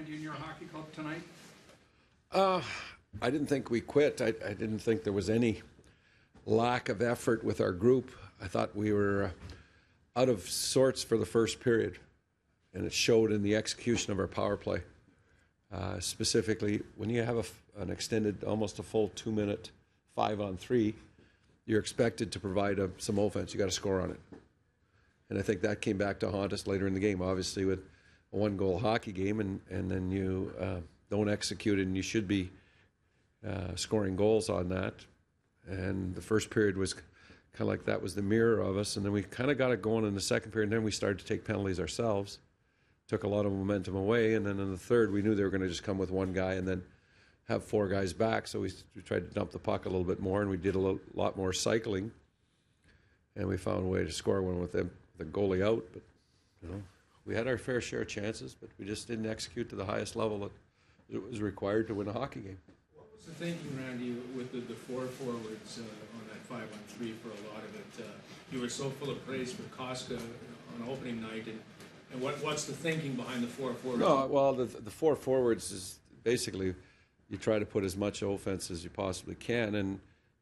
Junior Hockey Club tonight? I didn't think we quit. I didn't think there was any lack of effort with our group. I thought we were out of sorts for the first period, and it showed in the execution of our power play. Specifically, when you have an extended, almost a full 2-minute 5-on-3, you're expected to provide some offense. You got to score on it. And I think that came back to haunt us later in the game, obviously with a one-goal hockey game, and then you don't execute it, and you should be scoring goals on that. And the first period was kind of like that was the mirror of us, and then we kind of got it going in the second period, and then we started to take penalties ourselves. Took a lot of momentum away, and then in the third, we knew they were going to just come with one guy and then have 4 guys back, so we tried to dump the puck a little bit more, and we did a lot more cycling, and we found a way to score one with the goalie out. But we had our fair share of chances, but we just didn't execute to the highest level that it was required to win a hockey game. What was the thinking, Randy, with the 4 forwards on that 5-on-3 for a lot of it? You were so full of praise for Koska on opening night, and what's the thinking behind the 4 forwards? No, well, the 4 forwards is basically you try to put as much offense as you possibly can, and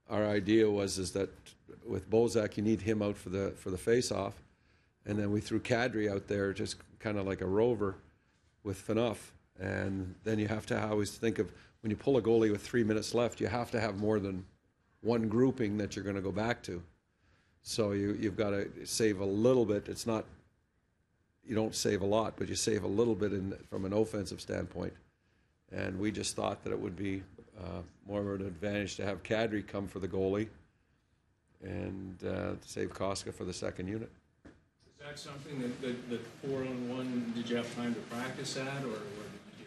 our idea is that with Bozak you need him out for the face-off, and then we threw Kadri out there just kind of like a rover with Phaneuf, and then you have to always think of when you pull a goalie with 3 minutes left, you have to have more than one grouping that you're going to go back to. So you've got to save a little bit. It's not you don't save a lot, but you save a little bit from an offensive standpoint. And we just thought that it would be more of an advantage to have Kadri come for the goalie and save Koska for the second unit. Is that something that 4-on-1, did you have time to practice at?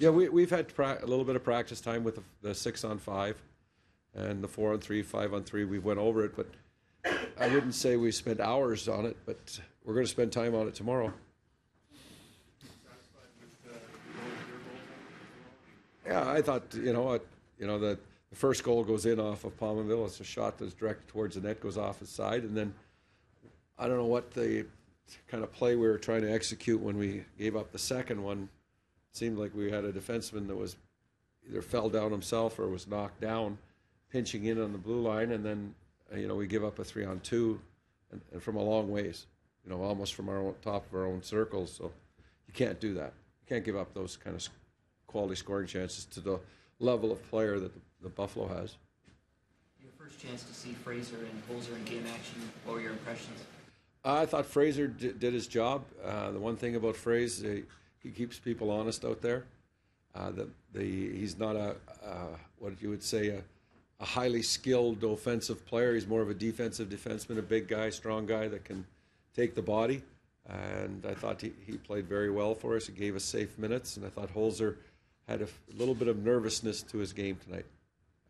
Yeah, we've had a little bit of practice time with the 6-on-5 and the 4-on-3, 5-on-3. We went over it, but I wouldn't say we spent hours on it, but we're going to spend time on it tomorrow. Yeah, I thought, the first goal goes in off of Palmerville. It's a shot that's directed towards the net, goes off his side. And then I don't know what the kind of play we were trying to execute when we gave up the second one. It seemed like we had a defenseman that was either fell down himself or was knocked down, pinching in on the blue line. And then, we give up a 3-on-2 and from a long ways, almost from our top of our own circles. So you can't do that. You can't give up those kind of quality scoring chances to the level of player that the Buffalo has. Your first chance to see Fraser and Holzer in game action, what were your impressions? I thought Fraser did his job. The one thing about Fraser, he keeps people honest out there. He's not what you would say a highly skilled offensive player. He's more of a defensive defenseman, a big guy, strong guy that can take the body. And I thought he played very well for us. He gave us safe minutes, and I thought Holzer had a little bit of nervousness to his game tonight.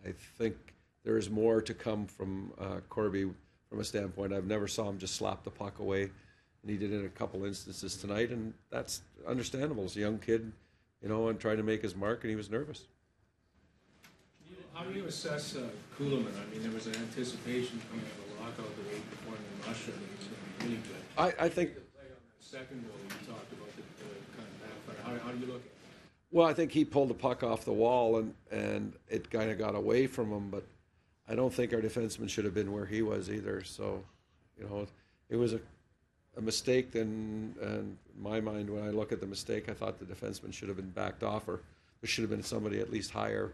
I think there is more to come from Corby from a standpoint. I've never saw him just slap the puck away, and he did it in a couple instances tonight, and that's understandable. He's a young kid, and trying to make his mark, and he was nervous. How do you assess Kuhlman? I mean, there was an anticipation coming out of the lockout the week before in Russia that he was going to be really good. I think... Second goal, you talked about the kind of backfire. How do you look at it? Well, I think he pulled the puck off the wall, and it kind of got away from him, but I don't think our defenseman should have been where he was either. So, it was a mistake. And in my mind, when I look at the mistake, I thought the defenseman should have been backed off, or there should have been somebody at least higher.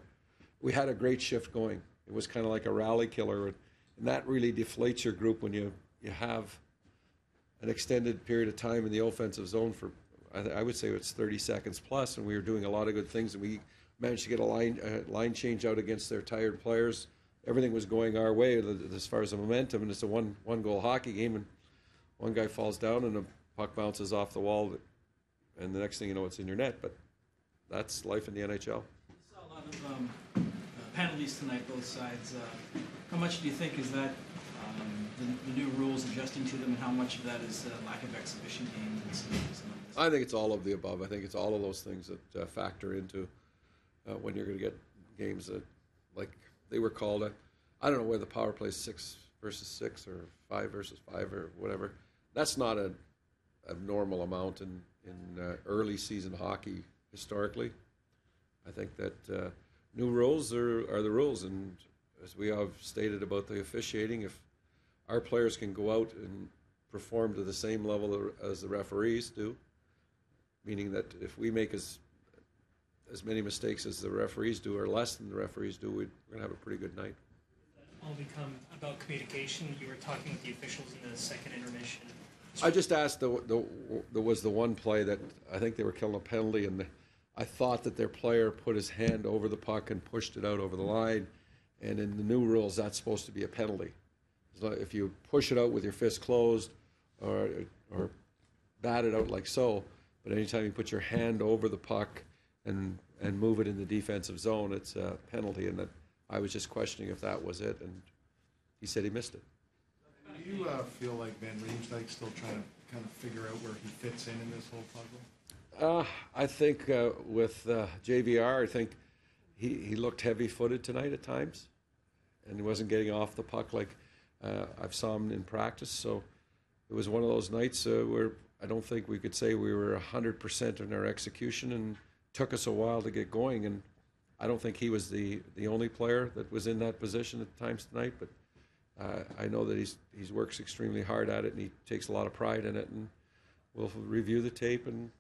We had a great shift going. It was kind of like a rally killer, and that really deflates your group when you have an extended period of time in the offensive zone for, I would say it's 30 seconds plus, and we were doing a lot of good things, and we managed to get a line change out against their tired players. Everything was going our way as far as the momentum, and it's a one-goal hockey game, and one guy falls down, and the puck bounces off the wall, and the next thing you know, it's in your net. But that's life in the NHL. You saw a lot of penalties tonight, both sides. How much do you think is that the new rules, adjusting to them, and how much of that is lack of exhibition games and some of this? I think it's all of the above. I think it's all of those things that factor into when you're going to get games that, like they were called. I don't know whether the power play is 6 versus 6 or 5 versus 5 or whatever. That's not a normal amount in early season hockey historically. I think that new rules are the rules, and as we have stated about the officiating, if our players can go out and perform to the same level as the referees do, meaning that if we make as many mistakes as the referees do or less than the referees do, we're going to have a pretty good night. All become about communication. You were talking with the officials in the second intermission. I just asked, there was the one play that I think they were killing a penalty, and I thought that their player put his hand over the puck and pushed it out over the line, and in the new rules, that's supposed to be a penalty. So if you push it out with your fist closed or bat it out like so, but anytime you put your hand over the puck and move it in the defensive zone, it's a penalty, and that I was just questioning if that was it, and he said he missed it. Do you feel like Van Riemsdyk's still trying to kind of figure out where he fits in this whole puzzle? I think with JVR, I think he looked heavy-footed tonight at times, and he wasn't getting off the puck like I've saw him in practice. So it was one of those nights where I don't think we could say we were 100% in our execution, and took us a while to get going. And I don't think he was the only player that was in that position at times tonight, but I know that he's works extremely hard at it, and he takes a lot of pride in it. And we'll review the tape and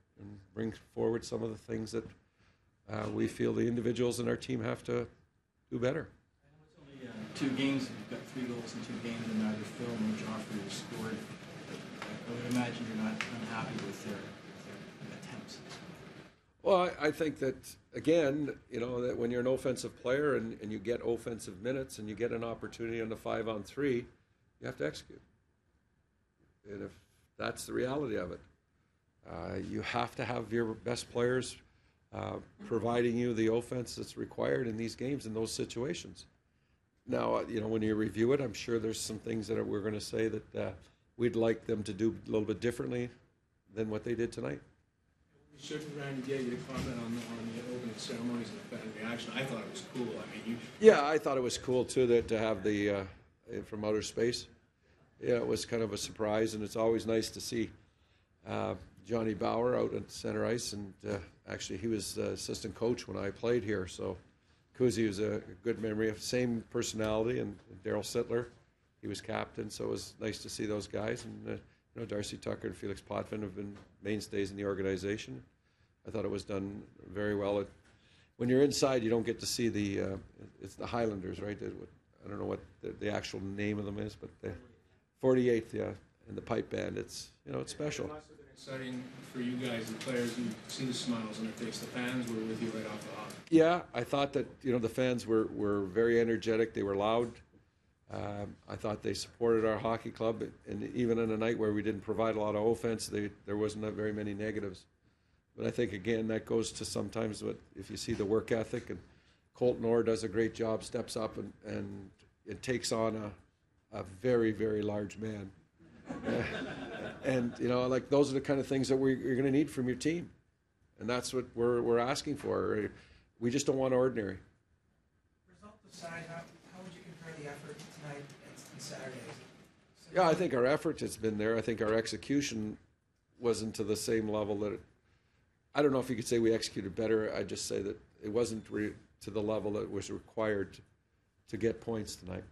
bring forward some of the things that we feel the individuals in our team have to do better. I know it's only 2 games, you've got 3 goals in 2 games, and neither Phil nor Joffrey have scored. I would imagine you're not unhappy with their attempts. Well, I think that, again, that when you're an offensive player and you get offensive minutes and you get an opportunity on the 5-on-3, you have to execute. And if that's the reality of it, you have to have your best players providing you the offense that's required in these games, in those situations. Now, when you review it, I'm sure there's some things that we're going to say that we'd like them to do a little bit differently than what they did tonight. Shouldn't Randy get you to comment on the opening ceremonies and the fan reaction? I thought it was cool. I mean, Yeah, I thought it was cool too to have the from outer space. Yeah, it was kind of a surprise, and it's always nice to see Johnny Bauer out at center ice, and actually he was assistant coach when I played here, so Kuzi was a good memory of same personality, and Daryl Sittler, he was captain, so it was nice to see those guys. And Darcy Tucker and Felix Potvin have been mainstays in the organization. I thought it was done very well. When you're inside, you don't get to see it's the Highlanders, right? I don't know what the actual name of them is, but the 48th, yeah, and the pipe band. It's special. It must have been exciting for you guys, the players. You could see the smiles on their face. The fans were with you right off the hop. Yeah, I thought that the fans were very energetic. They were loud. I thought they supported our hockey club, and even on a night where we didn't provide a lot of offense, there wasn't very many negatives. But I think, again, that goes to sometimes if you see the work ethic, and Colton Orr does a great job, steps up, and it takes on a very, very large man. And, those are the kind of things that you're going to need from your team. And that's what we're asking for. We just don't want ordinary. Result aside, how would you compare the effort tonight and Saturday? Yeah, I think our effort has been there. I think our execution wasn't to the same level that I don't know if you could say we executed better. I'd just say that it wasn't to the level that was required to get points tonight.